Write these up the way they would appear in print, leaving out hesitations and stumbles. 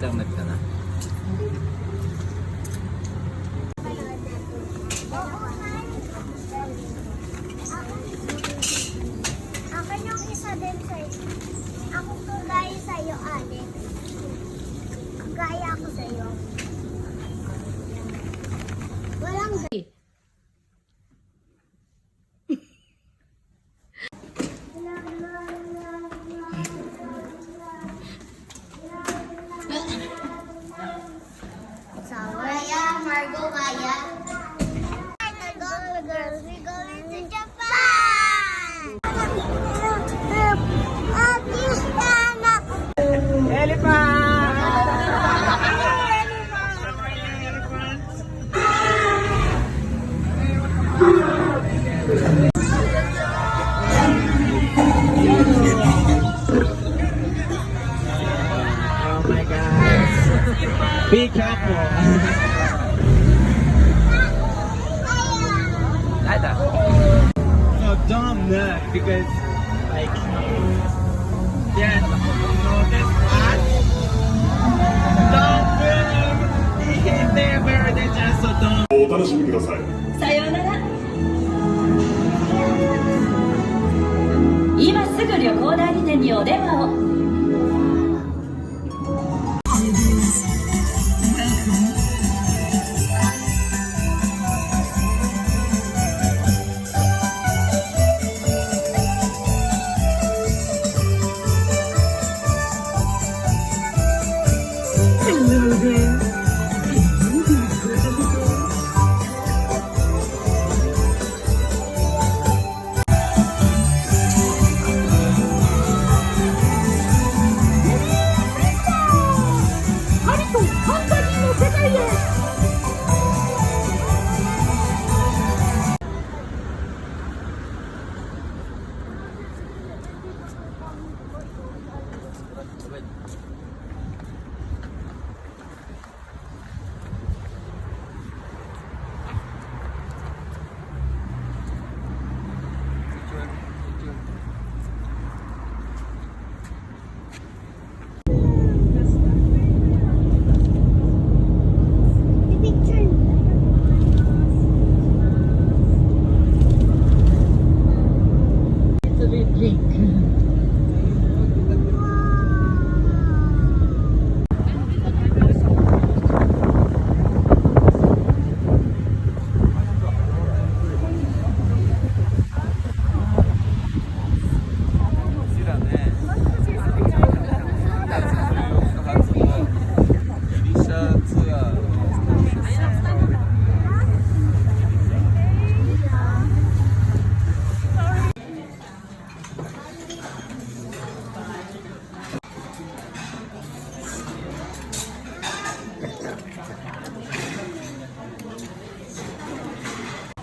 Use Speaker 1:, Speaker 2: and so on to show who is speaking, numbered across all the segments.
Speaker 1: Nag-internet ka na.
Speaker 2: Akin yung isa din sa'yo. Ako kagaya sa'yo, Alex. Gaya ako sa'yo. Walang Kaya, Margo, kaya. Girls, we're going to Japan!
Speaker 1: Oh my God. Be careful. No, don't nut because like yes, no, that's not. Don't move. They're very dangerous, so don't.
Speaker 3: お楽しみください。
Speaker 4: さようなら。今すぐ旅行代理店にお電話を。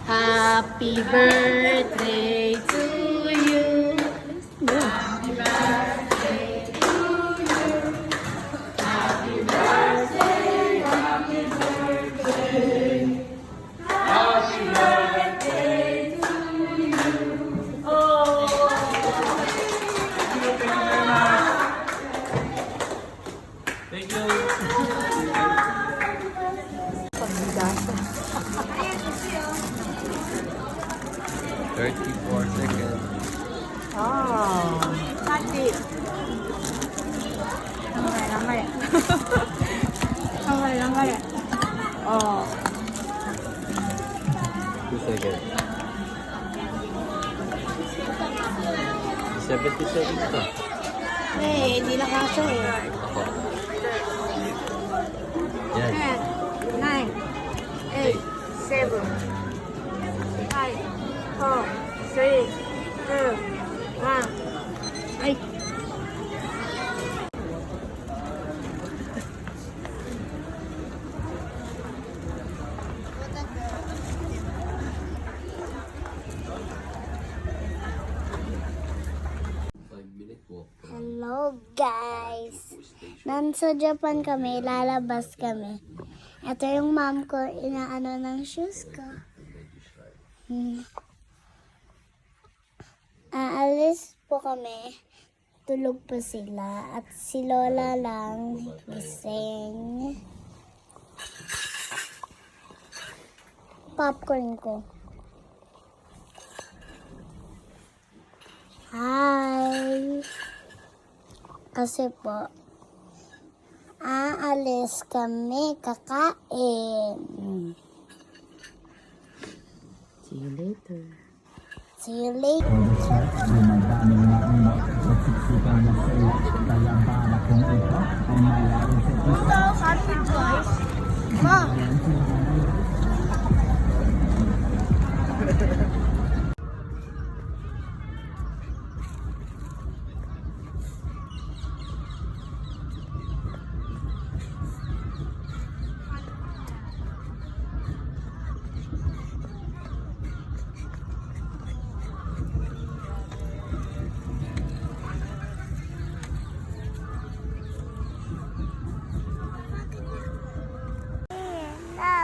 Speaker 5: Happy birthday to you. Happy birthday to you. Happy birthday, happy birthday. Happy birthday to you. Oh.
Speaker 1: Thank you. 34 seconds.
Speaker 5: Oh. Mati. Gamare. Gamare. Oh.
Speaker 1: 2 seconds. 70 seconds pa.
Speaker 5: Hindi na kasha eh.
Speaker 1: Ako. Yan.
Speaker 5: 10, 9, 8, 7, 5, 4, 3, 2, 1. Ay!
Speaker 2: Hello guys! Nasa Japan kami, lalabas kami. Ito yung mom ko, inaano ng shoes ko. Aalis po kami. tulog pa sila at si Lola lang gising. Popcorn ko. Hi! Kasi po, aalis kami kakain.
Speaker 1: See you later.
Speaker 2: See you later. Mom!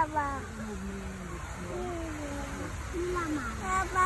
Speaker 2: Lava. Lava.